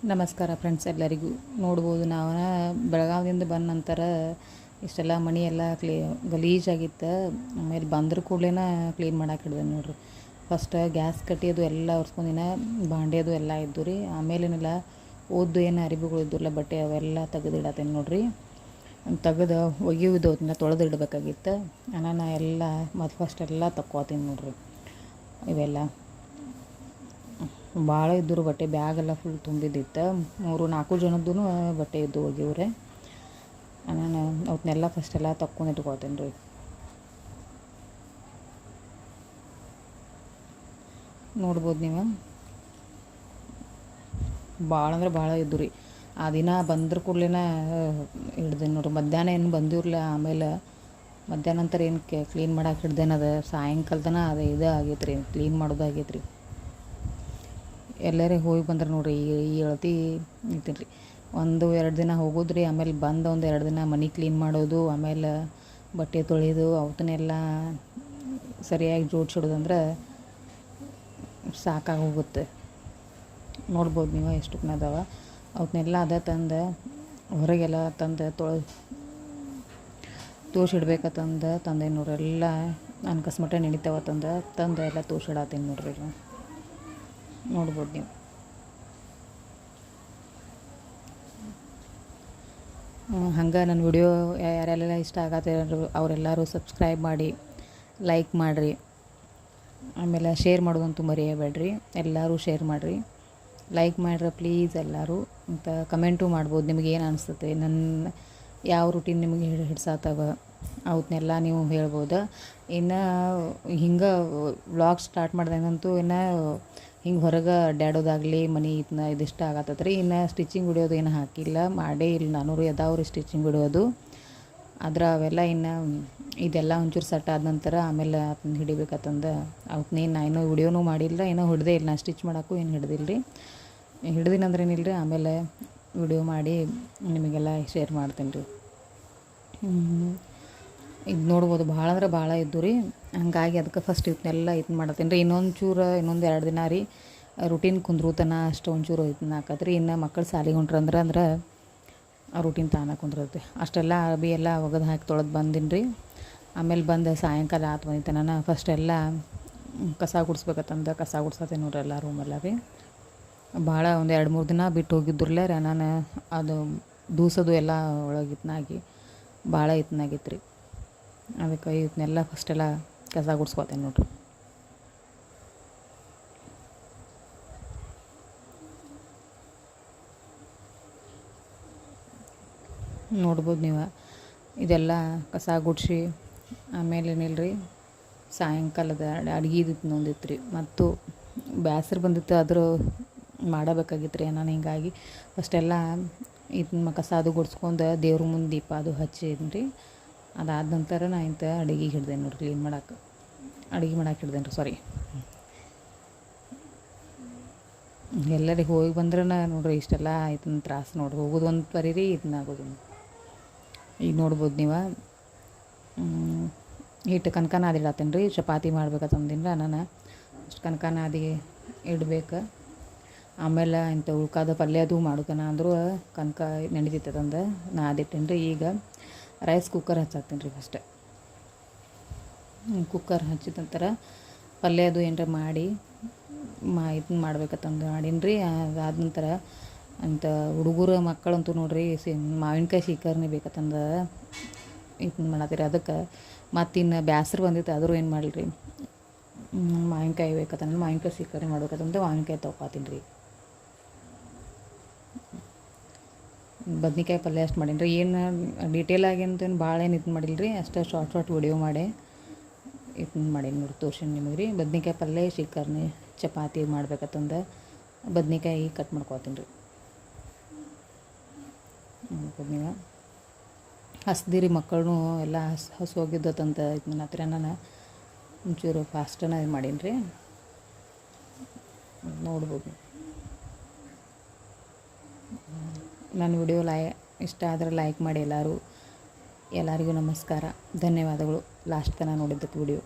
ನಮಸ್ಕಾರ ಫ್ರೆಂಡ್ಸ್, ಎಲ್ಲರಿಗೂ ನೋಡ್ಬೋದು. ನಾವು ಬೆಳಗಾವಿಯಿಂದ ಬಂದ ನಂತರ ಇಷ್ಟೆಲ್ಲ ಮನೆ ಎಲ್ಲ ಗಲೀಜಾಗಿತ್ತು. ಆಮೇಲೆ ಬಂದ್ರ ಕೂಡಲೇ ಕ್ಲೀನ್ ಮಾಡಕ್ಕೆ ಹಿಡ್ದೆ ನೋಡ್ರಿ. ಫಸ್ಟ್ ಗ್ಯಾಸ್ ಕಟ್ಟಿಯೋದು ಎಲ್ಲ ಒರೆಸ್ಕೊಂಡಿನ, ಬಾಂಡೆದು ಎಲ್ಲ ಇದ್ದು ರೀ. ಆಮೇಲೇನೆಲ್ಲ ಓದ್ದು ಏನು ಅರಿವುಗಳು ಇದ್ದಿಲ್ಲ, ಬಟ್ಟೆ ಅವೆಲ್ಲ ತೆಗೆದಿಡತ್ತೇನೆ ನೋಡ್ರಿ. ತೆಗೆದು ಒಗೆಯೋದು ಅದನ್ನ ತೊಳೆದು ಇಡಬೇಕಾಗಿತ್ತು. ನಾನು ಎಲ್ಲ ಫಸ್ಟ್ ಎಲ್ಲ ತಕ್ಕೋತೀನಿ ನೋಡ್ರಿ. ಇವೆಲ್ಲ ಭಾಳ ಇದ್ದರು ಬಟ್ಟೆ, ಬ್ಯಾಗೆಲ್ಲ ಫುಲ್ ತುಂಬಿದ್ದಿತ್ತು. 3-4 ಜನದ್ದು ಬಟ್ಟೆ ಇದ್ದು ಒಗೆಯವ್ರೆ. ನಾನು ಅವನ್ನೆಲ್ಲ ಫಸ್ಟೆಲ್ಲ ತಕ್ಕೊಂಡು ಇಟ್ಕೊಳ್ತೇನೆ ರೀ. ನೋಡ್ಬೋದು ನೀವು, ಭಾಳ ಅಂದ್ರೆ ಭಾಳ ಇದ್ದು ರೀ. ಆ ದಿನ ಬಂದ್ರ ಕೂಡಲೇ ಹಿಡ್ದೇನೆ ನೋಡ್ರಿ. ಮಧ್ಯಾಹ್ನ ಏನು ಬಂದಿರಲಿಲ್ಲ. ಆಮೇಲೆ ಮಧ್ಯಾಹ್ನ ನಂತರ ಏನು ಕ್ಲೀನ್ ಮಾಡಕ್ಕೆ ಹಿಡ್ದೇನದ, ಸಾಯಂಕಾಲ ಅದು ಇದು ಆಗೈತೆ ರೀ, ಕ್ಲೀನ್ ಮಾಡೋದು ಆಗೈತೆ ರೀ. ಎಲ್ಲರೇ ಹೋಗಿ ಬಂದ್ರೆ ನೋಡಿರಿ, ಈ ಅಳತಿ ನಿಂತೀನಿ ರೀ. 1-2 ದಿನ ಹೋಗೋದು ರೀ. ಆಮೇಲೆ ಬಂದು 1-2 ದಿನ ಮನೆ ಕ್ಲೀನ್ ಮಾಡೋದು, ಆಮೇಲೆ ಬಟ್ಟೆ ತೊಳೆಯೋದು, ಅವನ್ನೆಲ್ಲ ಸರಿಯಾಗಿ ಜೋಡಿಸಿಡೋದಂದ್ರೆ ಸಾಕಾಗಿ ಹೋಗುತ್ತೆ. ನೋಡ್ಬೋದು ನೀವು ಎಷ್ಟು ಅದಾವ. ಅವನ್ನೆಲ್ಲ ತಂದು ಹೊರಗೆಲ್ಲ ತಂದು ತೋರಿಸಿಡ್ಬೇಕಂತಂದೆ ನೋಡ್ರಿ. ಎಲ್ಲ ಅನ್ಕಸ್ಮಟ್ಟ ನೆನಿತಾವ ತಂದು ಎಲ್ಲ ತೋರಿಸಿಡತ್ತೀನಿ ನೋಡ್ರಿ. ನೋಡ್ಬೋದು ನೀವು. ಹಂಗೆ ನನ್ನ ವಿಡಿಯೋ ಯಾರೆಲ್ಲ ಇಷ್ಟ ಆಗತ್ತೆ ಅವರೆಲ್ಲರೂ ಸಬ್ಸ್ಕ್ರೈಬ್ ಮಾಡಿ, ಲೈಕ್ ಮಾಡಿರಿ. ಆಮೇಲೆ ಶೇರ್ ಮಾಡೋದಂತೂ ಮರೆಯಬೇಡ್ರಿ. ಎಲ್ಲರೂ ಶೇರ್ ಮಾಡಿರಿ, ಲೈಕ್ ಮಾಡಿರಿ ಪ್ಲೀಸ್ ಎಲ್ಲರೂ. ಅಂತ ಕಮೆಂಟು ಮಾಡ್ಬೋದು. ನಿಮಗೆ ಏನು ಅನಿಸುತ್ತೆ, ನನ್ನ ಯಾವ ರೂಟೀನ್ ನಿಮಗೆ ಹಿಡ್ಸಾತವ ಅವನ್ನೆಲ್ಲ ನೀವು ಹೇಳ್ಬೋದು. ಇನ್ನು ಹಿಂಗೆ ವ್ಲಾಗ್ ಸ್ಟಾರ್ಟ್ ಮಾಡ್ದಂಗಂತೂ ಇನ್ನು ಹಿಂಗೆ ಹೊರಗೆ ಅಡ್ಡಾಡೋದಾಗಲಿ ಮನೆ ಇದಿಷ್ಟ ಆಗತ್ತದ ರೀ. ಇನ್ನು ಸ್ಟಿಚಿಂಗ್ ವಿಡಿಯೋದು ಏನು ಹಾಕಿಲ್ಲ, ಮಾಡೇ ಇಲ್ಲ ನಾನು ರೀ. ಅದಾವ್ರಿ ಸ್ಟಿಚಿಂಗ್ ವಿಡಿಯೋದು, ಅವೆಲ್ಲ ಇನ್ನು ಇದೆಲ್ಲ ಒಂಚೂರು ಸೆಟ್ ಆದ ನಂತರ ಆಮೇಲೆ ಅದನ್ನ ಹಿಡಿಬೇಕಂತಂದು ಅವನ್ನೇನು ನಾ ಇನ್ನೂ ವಿಡಿಯೋನೂ ಮಾಡಿಲ್ಲ, ಏನೋ ಹಿಡ್ದೇ ಇಲ್ಲ. ನಾನು ಸ್ಟಿಚ್ ಮಾಡೋಕ್ಕೂ ಏನು ಹಿಡ್ದಿಲ್ಲ ರೀ. ಹಿಡ್ದಿನಂದ್ರೆ ಏನಿಲ್ಲ ರೀ. ಆಮೇಲೆ ವಿಡಿಯೋ ಮಾಡಿ ನಿಮಗೆಲ್ಲ ಶೇರ್ ಮಾಡ್ತೀನಿ ರೀ. ಇದು ನೋಡ್ಬೋದು, ಭಾಳ ಅಂದ್ರೆ ಭಾಳ ಇದ್ದು ರೀ. ಹಂಗಾಗಿ ಅದಕ್ಕೆ ಫಸ್ಟ್ ಇವನ್ನೆಲ್ಲ ಮಾಡತ್ತೀನಿ ರೀ. ಇನ್ನೊಂದು 2 ದಿನ ರೀ ರೂಟೀನ್ ಕುಂದ್ರೂತನ ಅಷ್ಟು ಒಂಚೂರು ಇದನ್ನ ಹಾಕತ್ರಿ. ಇನ್ನು ಮಕ್ಕಳು ಶಾಲೆಗೆ ಹೊಂಟ್ರಂದ್ರೆ ಆ ರೂಟೀನ್ ತಾನ ಕುಂದ್ರತ್ತೆ. ಅಷ್ಟೆಲ್ಲ ಅರ್ಬಿ ಎಲ್ಲ ಒಗೆದು ಹಾಕಿ ತೊಳೆದು ಬಂದೀನಿ ರೀ. ಆಮೇಲೆ ಬಂದು ಸಾಯಂಕಾಲ ಆತು ಬಂದಿತ್ತು. ನಾನು ಫಸ್ಟೆಲ್ಲ ಕಸ ಗುಡಿಸ್ಬೇಕಂತಂದು ಕಸ ಗುಡ್ಸತ್ತೆ ನೋಡ್ರಿ ಎಲ್ಲ ರೂಮೆಲ್ಲ ರೀ. ಭಾಳ 1-2-3 ದಿನ ಬಿಟ್ಟು ಹೋಗಿದ್ರಲ್ಲೇ ರೀ. ನಾನು ಅದು ದೂಸೋದು ಎಲ್ಲ ಒಳಗೆ ಭಾಳ ಇತ್ನಾಗಿತ್ತು ರೀ. ಅದಕ್ಕೆ ಇವನ್ನೆಲ್ಲ ಫಸ್ಟೆಲ್ಲ ಕಸ ಗುಡ್ಸ್ಕೊತೇನೆ ನೋಡ್ರಿ. ನೋಡ್ಬೋದು ನೀವು. ಇದೆಲ್ಲ ಕಸ ಗುಡಿಸಿ ಆಮೇಲೆ ಏನಿಲ್ಲರಿ, ಸಾಯಂಕಾಲದ ಅಡುಗೆದು ನೊಂದಿತ್ತು ರೀ. ಮತ್ತು ಬೇಸರ ಬಂದಿತ್ತು, ಆದರೂ ಮಾಡಬೇಕಾಗಿತ್ತು ರೀ ನಾನು. ಹಿಂಗಾಗಿ ಫಸ್ಟೆಲ್ಲ ಇದನ್ನ ಕಸ ಅದು ಗುಡ್ಸ್ಕೊಂಡು ದೇವ್ರ ಮುಂದೆ ದೀಪ ಅದು ಹಚ್ಚಿದ್ದೀನಿ ರೀ. ಅದಾದ ನಂತರ ನಾ ಇಂಥ ಅಡುಗೆಗೆ ಹಿಡ್ದೇನೆ ನೋಡ್ರಿ, ಕ್ಲೀನ್ ಅಡುಗೆ ಮಾಡಕ್ಕೆ ಹಿಡ್ದೇನೆ ರೀ. ಸಾರಿ, ಎಲ್ಲರಿಗೆ ಹೋಗಿ ಬಂದ್ರೆ ನೋಡ್ರಿ ಇಷ್ಟೆಲ್ಲ ಆಯ್ತು ತ್ರಾಸು ನೋಡ್ರಿ. ಹೋಗೋದು ಒಂದು ಪರಿ ರೀ, ಇದನ್ನಾಗೋದು. ಈಗ ನೋಡ್ಬೋದು ನೀವು, ಹಿಟ್ಟು ಕನಕ ನಾದಿಡತ್ತೇನೆ ರೀ. ಚಪಾತಿ ಮಾಡ್ಬೇಕಂತಂದಿಲ್ಲ ನಾನು. ಅಷ್ಟು ಕನಕ ನಾದಿ ಇಡ್ಬೇಕು. ಆಮೇಲೆ ಇಂಥ ಉಳ್ಕಾದ ಪಲ್ಯ ಅದು ಮಾಡೋಕನ ಅಂದರೂ ಕನಕ ನೆನೆದಿತ್ತಂದು ನಾದಿಟ್ಟೇನೆ ರೀ. ಈಗ ರೈಸ್ ಕುಕ್ಕರ್ ಹಚ್ಚಾಕ್ತೀನಿ ರೀ. ಫಸ್ಟ್ ಕುಕ್ಕರ್ ಹಚ್ಚಿದ ನಂತರ ಪಲ್ಯ ಅದು ಏನರ ಮಾಡಿ ಇದನ್ನ ಮಾಡ್ಬೇಕಂತಂದು ಮಾಡೀನಿ ರೀ. ಅದಾದ ನಂತರ ಅಂತ ಹುಡುಗರು ಮಕ್ಕಳಂತೂ ನೋಡ್ರಿ ಮಾವಿನಕಾಯಿ ಶೀಕರ್ಣಿ ಬೇಕಂತಂದು ಇದನ್ನ ಮಾಡತ್ತೀರಿ. ಅದಕ್ಕೆ ಮತ್ತಿನ್ನು ಬೇಸರ ಬಂದಿತ್ತು, ಆದರೂ ಏನು ಮಾಡಲಿ, ಮಾವಿನಕಾಯಿ ಬೇಕಂತಂದ್ರೆ ಮಾವಿನಕಾಯಿ ಶೀಕರ್ಣಿ ಮಾಡ್ಬೇಕಂತಂದು ಮಾವಿನಕಾಯಿ ತೊಗೊತೀನಿ ರೀ. ಬದ್ನಿಕಾಯಿ ಪಲ್ಯ ಅಷ್ಟು ಮಾಡೀನಿ ರೀ. ಏನು ಡೀಟೇಲಾಗಿ ಅಂತೇನು ಭಾಳ ಏನು ಇದು ಮಾಡಿಲ್ಲ ರೀ. ಅಷ್ಟೇ ಶಾರ್ಟ್ ವಿಡಿಯೋ ಮಾಡಿ ಇದನ್ನ ಮಾಡೀನಿ ನೋಡಿ, ತೋರ್ಸೀನಿ ನಿಮಗೆ ರೀ. ಬದ್ನಿಕಾಯಿ ಪಲ್ಯ ಶೀಕರ್ಣಿ ಚಪಾತಿ ಮಾಡ್ಬೇಕಂತಂದು ಬದ್ನಿಕಾಯಿ ಕಟ್ ಮಾಡ್ಕೊತೀನಿ ರೀ. ನೀವು ಹಸ್ದಿರಿ ಮಕ್ಕಳು ಎಲ್ಲ ಹೋಗಿದ್ದತ್ತಂತ ಇದನ್ನ ಹತ್ರ ನಾನು ಒಂಚೂರು ಫಾಸ್ಟನ್ನ ಇದು ಮಾಡೀನಿ ರೀ. ನೋಡ್ಬೋದು. ನನ್ನ ವಿಡಿಯೋ ಇಷ್ಟ ಆದರೆ ಲೈಕ್ ಮಾಡಿ ಎಲ್ಲರಿಗೂ ನಮಸ್ಕಾರ, ಧನ್ಯವಾದಗಳು ಲಾಸ್ಟ್ ತನಕ ನೋಡಿದ್ದಕ್ಕೆ ವಿಡಿಯೋ.